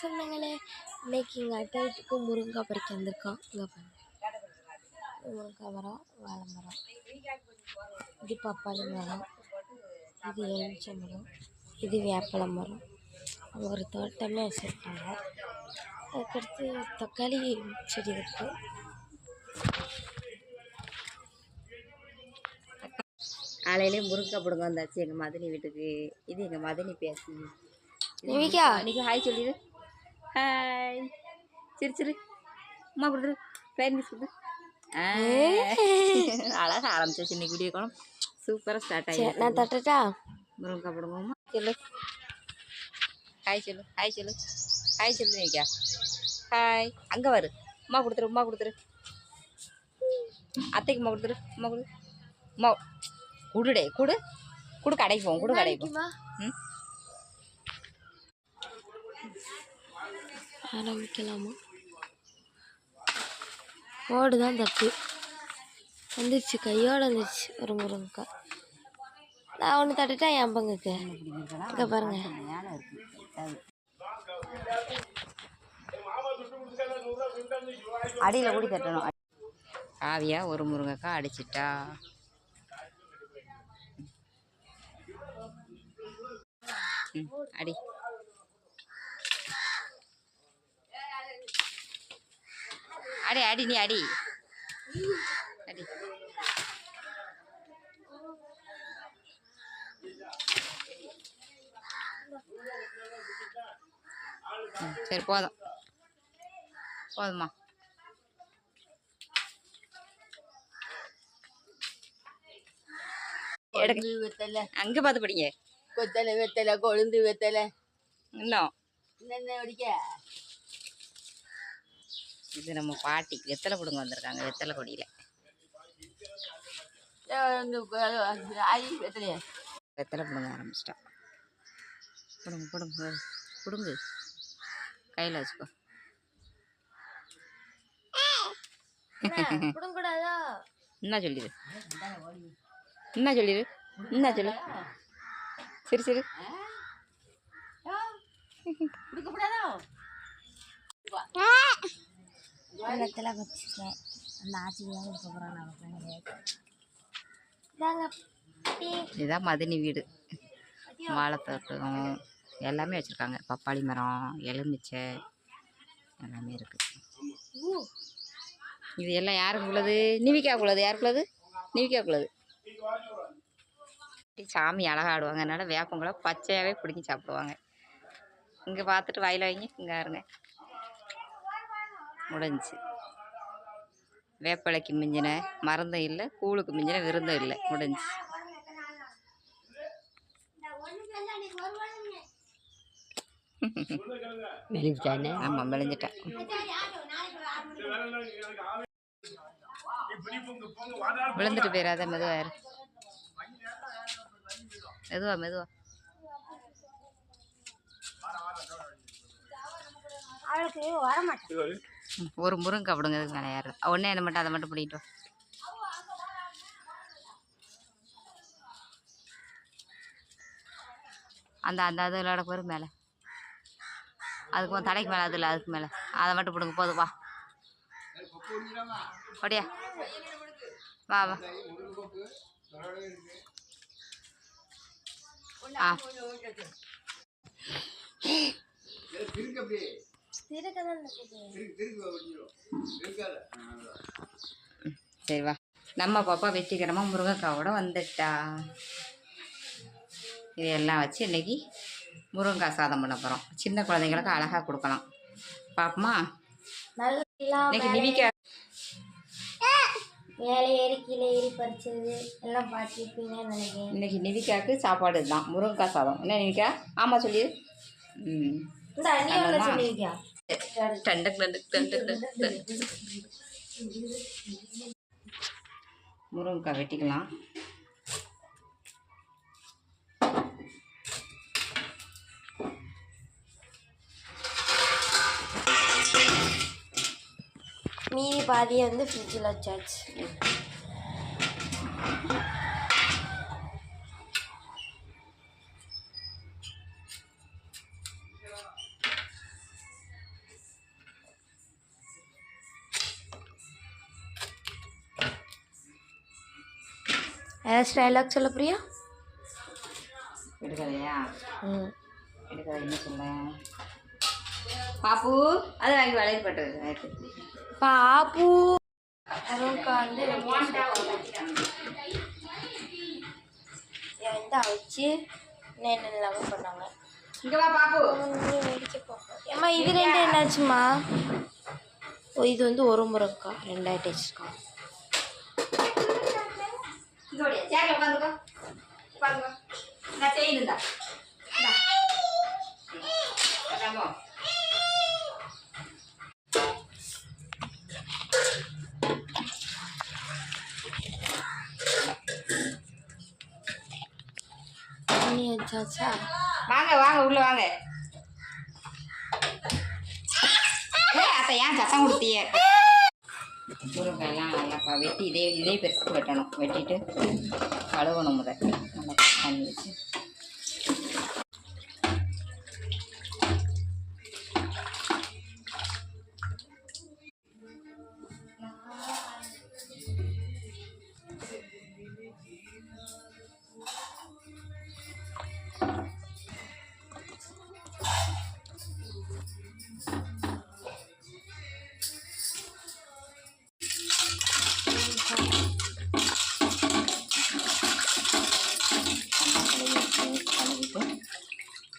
சொந்தங்களே, இன்னைக்கு எங்கள் அத்தை வீட்டுக்கு முருங்கைக்காய் பறிக்க வந்திருக்கோம். இங்கே பாருங்க, முருங்கைக்காய் மரம், வாழை மரம், இது பப்பாளி மரம், இது எலுமிச்சை மரம், இது வேப்பலை மரம். அங்கே ஒரு தோட்டமே வச்சுருக்காங்க. அதுக்கடுத்து தக்காளி செடி இருக்குது. காலையிலே முருங்கை பிடுங்க வந்தாச்சு எங்கள் மதனி வீட்டுக்கு. இது எங்கள் மதனி பேசி நிவிகா இன்னைக்கு ஹாய் சொல்லிடு. ஹாய் சரி சரி அம்மா கொடுத்துரு பேர் மிஸ் கொடுத்து. அழகாக ஆரம்பிச்சாச்சு இன்னைக்கு வீடியோ காலம் சூப்பராக ஸ்டார்ட் ஆகி. நான் தட்டட்டா? முருங்கை பிடுங்கம்மா சொல்லு. ஹாய் சொல்லு ஹாய் சொல்லு ஹாய் சொல்லு நிவிகா. ஹாய் அங்கே வரு. அம்மா கொடுத்துரு அம்மா கொடுத்துரு. அத்தைக்கு அம்மா கொடுத்துரு. அம்மா கொடு அம்மா குடுடே குடு குடு கடைக்கு போவோம். குடு கடைக்கு போவோம். ஆரம்பிக்கலாமா? ஓடுதான் தப்பு வந்துருச்சு, கையோடு வந்துருச்சு ஒரு முருங்கைக்காய். நான் ஒன்று தட்டுட்டா என் பங்குக்கு. இங்கே பாருங்க, அடியில் கூடி தட்டணும். காவியா ஒரு முருங்கைக்காய் அடிச்சிட்டா. அடி அடி அடி நீ அடி அடி. சரி போதும் போதுமா. அங்கே பார்த்து படிங்க. கொத்தலை வெத்தலை கொழுந்து வெத்தலை இன்னும் என்ன படிக்க. இது நம்ம பாட்டி வெத்தலை பிடுங்க வந்திருக்காங்க. வெத்தலை கொடியில் வெத்தலையா வெத்தலை பிடுங்க ஆரம்பிச்சிட்டா. பிடுங்க பிடுங்க பிடுங்கு கையில் வச்சுக்கோ. என்ன சொல்லிடு என்ன சொல்லிடு என்ன சொல்லு. சரி சரி வெத்தலை வச்சுருக்கேன். அந்த ஆட்சியாக இருக்க போகிறோம். இதுதான் மதனி வீடு. வாழைத்தோட்டம் எல்லாமே வச்சுருக்காங்க. பப்பாளி மரம், எலுமிச்சை எல்லாமே இருக்குது. இது எல்லாம் யாருக்கு உள்ளது? நிவிக்காக்குள்ளது. யாருக்குள்ளது? நிவிக்காக்குள்ளது. சாமி அழகா ஆடுவாங்க. அதனால் வேப்பங்களை பச்சையாகவே பிடிங்கி சாப்பிடுவாங்க. இங்கே பார்த்துட்டு வாயில் வைங்க. இங்கே இருங்க முடிஞ்சிச்சு. வேப்பலைக்கு மிஞ்சின மருந்தும் இல்லை, கூழுக்கு மிஞ்சின விருந்தும் இல்லை. முடிஞ்சிச்சு. மெலிஞ்சானே. ஆமாம் மெலிஞ்சிட்டேன். விழுந்துட்டு போயிடாத. மெதுவா இரு. மெதுவா மெதுவா. ஒரு முருங்கை அப்படிங்க மேலே யாரு ஒன்றே என்ன மட்டும் அதை மட்டும் பிடிக்கிட்டோம். அந்த அந்த அது விளையாட போயிரு மேலே. அதுக்கு தலைக்கு மேலே அது இல்லை, அதுக்கு மேலே அதை மட்டும் பிடுங்க. போதும் வா அப்படியா வா வா. ஆ சரி வா. நம்ம பாப்பா வெற்றிகரமாக முருங்கைக்காவோட வந்துட்டா. இதையெல்லாம் வச்சு இன்னைக்கு முருங்கைக்காய் சாதம் பண்ண போகிறோம். சின்ன குழந்தைங்களுக்கு அழகாக கொடுக்கலாம். பாப்போமா? இன்னைக்கு நிவிக்கா மேலே ஏறி கீழே ஏறி பறிச்சது எல்லாம் பார்த்துருப்பீங்கன்னு நினைக்கிறேன். இன்னைக்கு நிவிக்காவுக்கு சாப்பாடு தான் முருங்கைக்காய் சாதம். என்ன நிவிக்கா? ஆமாம் சொல்லி. முருங்கைக்காய் வெட்டிக்கலாம். மீதி பாதியை வந்து ஃப்ரிட்ஜில் வச்சாச்சு. ஏதாச்சும் டைலாக் சொல்ல புரியா? விடுகதையா? ம். விடுகதை என்ன சொல்ல? பாப்பு அது வாங்கி வளையல் பட்டுறது நேற்று. பாப்பு அருண்கா வந்து என்கிட்ட வச்சு என்ன லவ் பண்ணாங்க. இங்கே வா பாப்பு. ஏம்மா இது ரெண்டு என்னாச்சுமா? ஓ இது வந்து ஒரு முறைக்கா ரெண்டாயிட்டு வச்சுருக்கா. இங்கோடைய சேரில் உட்காந்துக்கோ. உட்காந்துக்கோ. நான் செய்யுதுண்டா. அதாமோ பண்ணி வச்சாச்சா? வாங்க வாங்க உள்ள வாங்க. அத்தை ஏன் சத்தம் கொடுத்திய? முருங்கைலாம் நல்லா வெட்டி இதே பெருசுக்கு வெட்டணும். வெட்டிட்டு கழுவணும். முதல் நல்லா தண்ணி வச்சு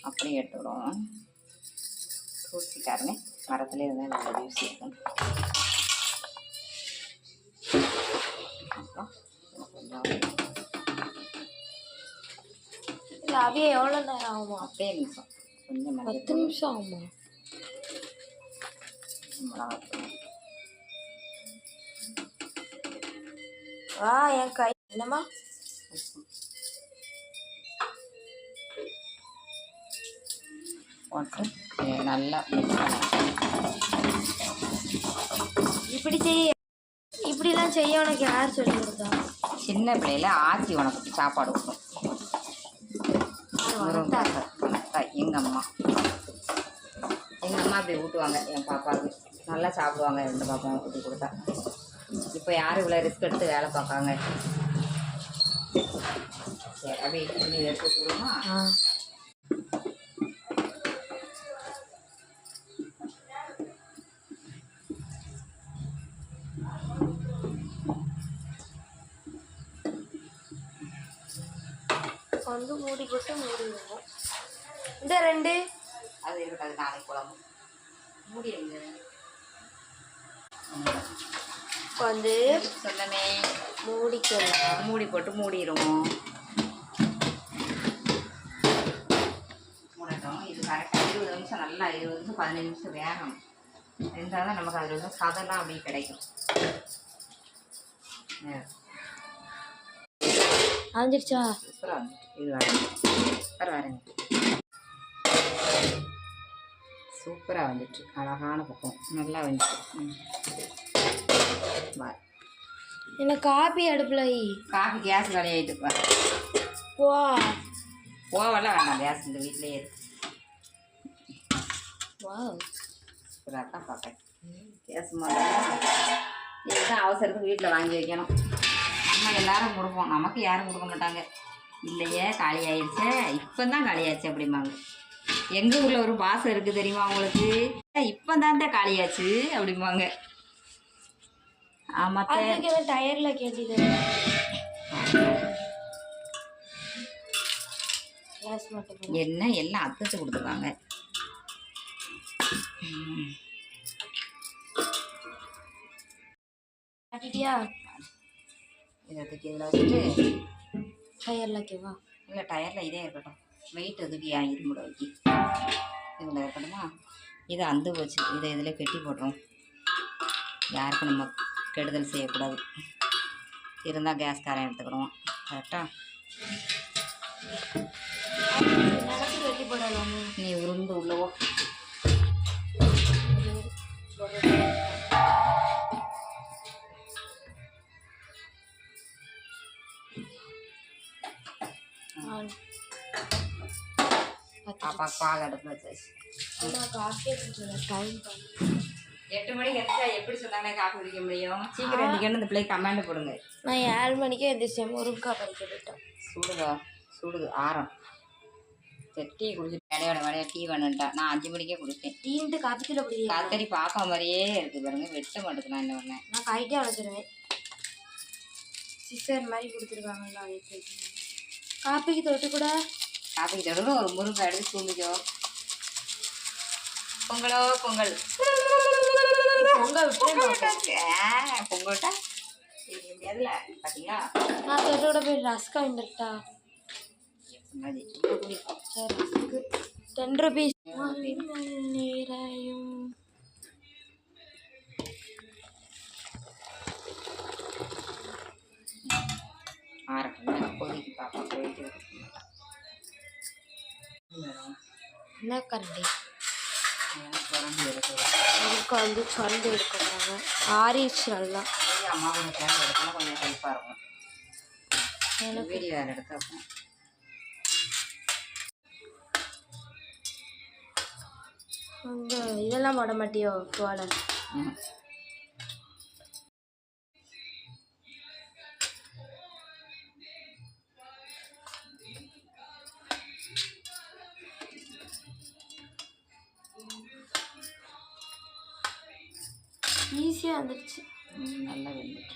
அப்படியே எடுத்துவிடுவோம். பூச்சிக்காரனே மரத்துல இருந்தால் நல்ல யூஸ் இருக்கும். அப்புறம் கொஞ்சம் இல்லை அவையே எவ்வளோ நேரம் ஆகுமா? 10 நிமிஷம். கொஞ்சம் 10 நிமிஷம் ஆகுமா? வா என் கை என்னம்மா? போட்டு நல்லா மிக்ஸ் பண்ணணும். இப்படி செய்ய இப்படிலாம் செய்ய உனக்கு யார் சொல்லி கொடுத்தா? சின்ன பிள்ளையில ஆச்சி உனக்கு சாப்பாடு கொடுக்கும். எங்கள் அம்மா அப்படி ஊட்டுவாங்க என் பாப்பாவுக்கு. நல்லா சாப்பிடுவாங்க. 2 பாப்பாவும் ஊட்டி கொடுத்தா. இப்போ யாரும் இவ்வளோ ரிஸ்க் எடுத்து வேலை பார்க்காங்க. சரி அப்படியே இட்லி எடுத்து கொடுமா. வந்து மூடி போட்டு மூடிடுவோம். இந்த 2 அது இருக்காது. நாளைக்கு குழம்பு மூடி எங்க வந்து சொல்லமே மூடிக்கலாம். மூடி போட்டு மூடிடுவோம். மூடட்டும். இது கரெக்டாக 20 நிமிஷம் நல்லா 20 நிமிஷம் 15 நிமிஷம் வேகணும். இருந்தால் தான் நமக்கு அதில் வந்து சதெல்லாம் அப்படியே கிடைக்கும். ஆஞ்சிருச்சா? சூப்பராக வந்துட்டு. இது வரேங்க. சூப்பராக வந்துட்டு. அழகான பக்கம் நல்லா வந்துட்டு. என்ன காப்பி அடுப்பில் காஃபி கேஸ் காலியாகிட்டு. வா போவெல்லாம் வேண்டாம். கேஸ் இந்த வீட்டிலேயே இருக்கு. வா சூப்பராக தான் பார்ப்பேன். கேஸ் மாதிரி இதுதான் அவசரத்துக்கு வீட்டில் வாங்கி வைக்கணும். நம்ம எல்லாரும் கொடுப்போம். நமக்கு யாரும் கொடுக்க மாட்டாங்க. இல்லையே காலி ஆயிடுச்சே, இப்போ தான் காலியாச்சு அப்படிம்பாங்க. எங்கள் ஊரில் ஒரு பாசம் இருக்குது தெரியுமா உங்களுக்கு? இப்போ தான் காலியாச்சு அப்படிம்பாங்க. ஆமாம். டயரில் கேட்டது என்ன எல்லாம் அத்தைச்சு கொடுத்துருக்காங்க. காட்டிட்டியா? இதை தூக்கி இதில் வச்சுட்டு டயரில் கேவா? இல்லை டயரில் இதே இருக்கட்டும். வெயிட் தூக்கி இருமுட வைக்கி இதில் இருக்கட்டுமா? இதை அந்து போச்சு. இதை இதில் கெட்டி போட்டுரும். யாருக்கும் நம்ம கெடுதல் செய்யக்கூடாது. இருந்தால் கேஸ்காரன் எடுத்துக்கிடுவோம். கரெக்டாக கட்டி போடலாம். நீ உருந்து உள்ளவோ பாப்பா பால் அடுப்பில் வச்சாச்சு. காஃபி டைம் 8 மணிக்கு எந்திரிச்சா எப்படி சொன்னாங்க காஃபி குடிக்க முடியும்? சீக்கிரம் எந்திரிக்கணும். இந்த பிள்ளைக்கு கமெண்ட் போடுங்க. நான் 7 மணிக்கே எந்திரிச்சேன், முருங்கைக்காய் பறிக்க போயிட்டேன். சுடுதா சுடுது ஆரம். சரி டீ குடிச்சிட்டு வேலையோட டீ வேணுன்ட்டா. நான் 5 மணிக்கே குடிச்சேன். டீன்ட்டு காப்பித்தூள் அப்படி கத்தரி பார்க்க மாதிரியே இருக்குது பாருங்க. வெட்ட மாட்டேங்குது என்ன ஒன்று. நான் கைட்டே வளர்த்துருவேன். சிஸ்டர் மாதிரி கொடுத்துருக்காங்களா அதை காப்பிக்கு தொட்டு கூட. காப்பிக்கு தொட்டு ஒரு முருங்கை எடுத்து தூங்கிக்கோ. பொங்கலோ பொங்கல். பொங்கல் பொங்கல்ட்டா எதில் பார்த்தீங்களா? நான் தொட்டோட போய் ரஸ்க் வாங்கிட்டா. சரி ரஸ்க்கு 10 rupees. நிறையும் ஆரட்டும் கொதிக்கு பாப்பா போயிட்டு என்ன கரண்டி இருக்கு. அதுக்கு வந்து கரண்டி எடுக்க போகிறாங்க. ஆறிடுச்சு நல்லா. அம்மாவோட கேஸ் எடுக்கணும், கொஞ்சம் ஹெல்ப்பாக இருக்கும். எனக்கு வீடியோ வேறு எடுக்க வைப்போம். அந்த இதெல்லாம் போட மாட்டியோ தோலை? ஈஸியாக வந்துடுச்சு. நல்லா வெந்துட்டு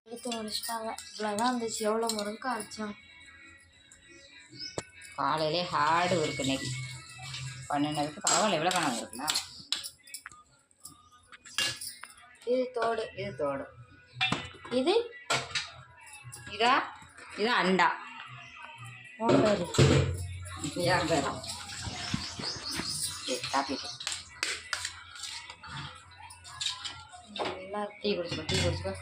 எடுத்து முடிச்சிட்டாங்க. இவ்வளோதான் இருந்துச்சு. எவ்வளோ முருங்கை அரைச்சோம். காலையிலே ஹார்டு ஒர்க் இன்னைக்கு பண்ணினதுக்கு பரவாயில்ல. எவ்வளோ காணாமல் இருக்குங்களா? இது தோடு. இது தோடு. இது இது அண்டா. பேர் யார் பேர்? காப்பி நல்லா டீ குடிச்சுக்கோ.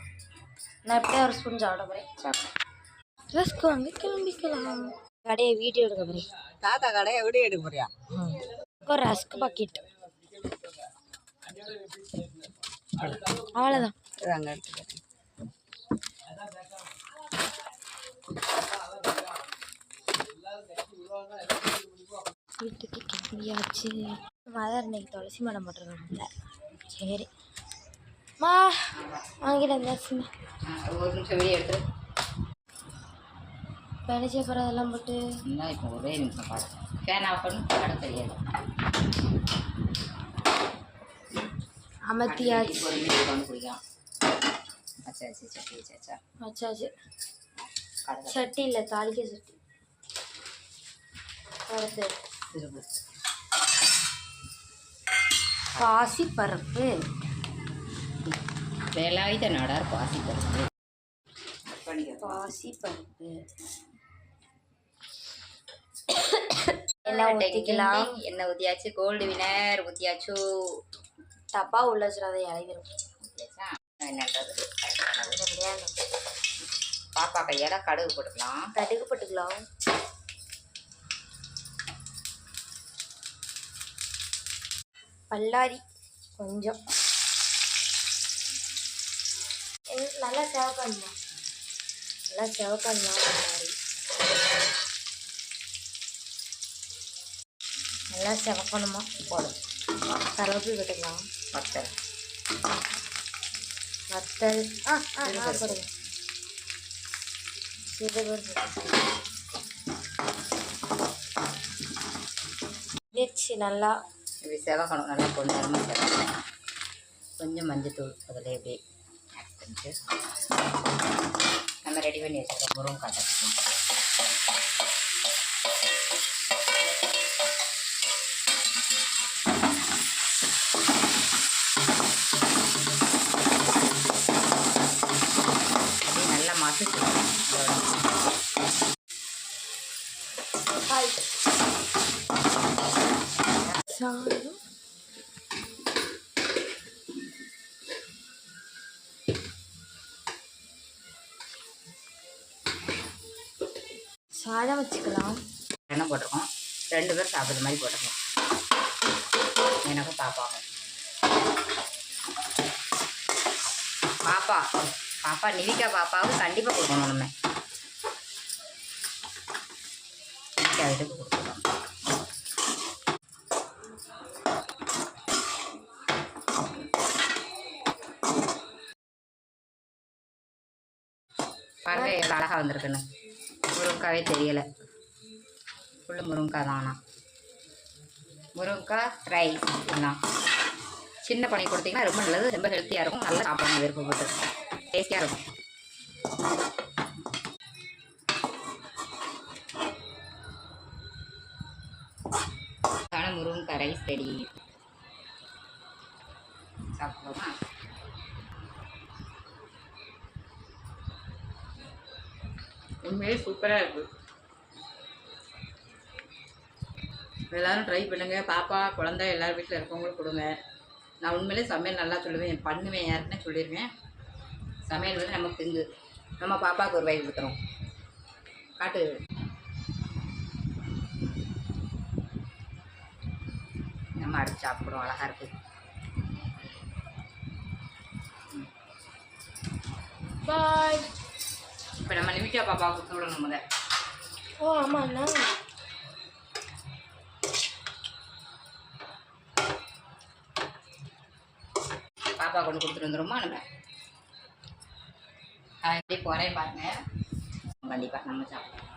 நான் எப்படியே ஒரு ஸ்பூன் சாப்பிட போகிறேன். சாப்பிட்டேன். ரஸ்க்கு வாங்க கிளம்பிக்கலாம். கடையை வீடியோ எடுக்க போகிறேன். தாத்தா கடையை வீடியோ எடுக்க போறியா? ஒரு ரஸ்க் பாக்கெட் அவ்வளோதான். அங்கே எடுத்துக்கிறேன். வீட்டுக்கு கிளம்பியாச்சு. மதர் இன்னைக்கு துளசி மடம் போட்டுருக்காங்க. சரி மா வாங்கிட்டு வந்தாச்சுமா. ஒரு நிமிஷம் வெளியே எடுத்து பெனிச்ச அப்புறம் அதெல்லாம் போட்டு இன்னும் இப்போ ஒரே நிமிஷம் பாரு. ஃபேன் ஆஃப் பண்ணி கடை தெரியாது. அமர்த்தியாச்சு. ஒரு நிமிஷம் வந்து குடிக்கலாம். அச்சாச்சு சட்டி வச்சாச்சா? வச்சாச்சு. கடை சட்டி இல்லை, தாளிக்க சட்டி. அடுத்து திரும்ப பாசி பருப்பு. வேலாயுத நாடார் பாசி பருப்பு. பாசி பருப்பு எண்ணெய் ஊற்றிக்கலாம். எண்ணெய் ஊற்றியாச்சு. கோல்டு வினர் ஊற்றியாச்சு. டப்பா உள்ள வச்சுருந்த இலைவிரும். ஊற்றியாச்சா? என்னன்றது பாப்பா கையால் கடுகு போட்டுக்கலாம். கடுகு போட்டுக்கலாம். பல்லாரி கொஞ்சம் நல்லா செவக்கணும். நல்லா செவக்கணும். பல்லாரி நல்லா செவக்கணுமா? போடும். கருவேப்பிலை போட்டுக்கலாம். வத்தல் போடுங்க. மிர்ச்சி நல்லா இப்படி செவக்கணும். நல்லா பொண்ணு செவக்கணும். கொஞ்சம் மஞ்சத்தூள் அதில் எப்படி ஆட் பண்ணிட்டு நம்ம ரெடி பண்ணி வச்சுருக்கோம். முருங்கை காட்டணும். அப்படியே நல்லா மசிச்சுக்கணும். சாதம் சாதம் வச்சுக்கலாம். எண்ணெய் போட்டிருக்கோம். 2 பேர் சாப்பிட்ற மாதிரி போட்டுக்கலாம். எனக்கும் பாப்பாங்க. பாப்பா நிவிகா பாப்பாவுக்கு கண்டிப்பாக கொடுக்கணும் நம்ம. நிவிகா வீட்டுக்கு கொடுத்துருவோம். பாருங்க எவ்வளோ அழகாக வந்திருக்குன்னு. முருங்காவே தெரியலை, ஃபுல்லு முருங்காய் தான். ஆனால் முருங்காய் ரைஸ் தான். சின்ன பணி கொடுத்தீங்கன்னா ரொம்ப நல்லது, ரொம்ப ஹெல்த்தியாக இருக்கும், நல்லா சாப்பிடணும், விருப்பம் போட்டு டேஸ்டியாக இருக்கும். முருங்காய் ரைஸ் ரெடி. சாப்பிடுவோமா? உண்மையே சூப்பராக இருக்குது. எல்லோரும் ட்ரை பண்ணுங்கள். பாப்பா குழந்தை எல்லோரும் வீட்டில் இருக்கவங்களும் கொடுங்க. நான் உண்மையிலே சமையல் நல்லா சொல்லுவேன், பண்ணுவேன், யாருக்குன்னே சொல்லிடுவேன். சமையல் வந்து நமக்கு தெரிஞ்சு நம்ம பாப்பாவுக்கு ஒரு வாய் கொடுத்துறோம். காட்டு நம்ம அடிச்சு சாப்பிடுவோம். அழகாக இருக்குது. பாய். இப்போ நம்ம நிமிஷா பாப்பாவுக்கு கொடுத்து விடணும் முதல். ஓ ஆமாண்ணா. பாப்பா கொண்டு கொடுத்துட்டு வந்துடுமா நம்ம. எப்படி போகிறேன் பாருங்கள். கண்டிப்பாக நம்ம சாப்பிடுவோம்.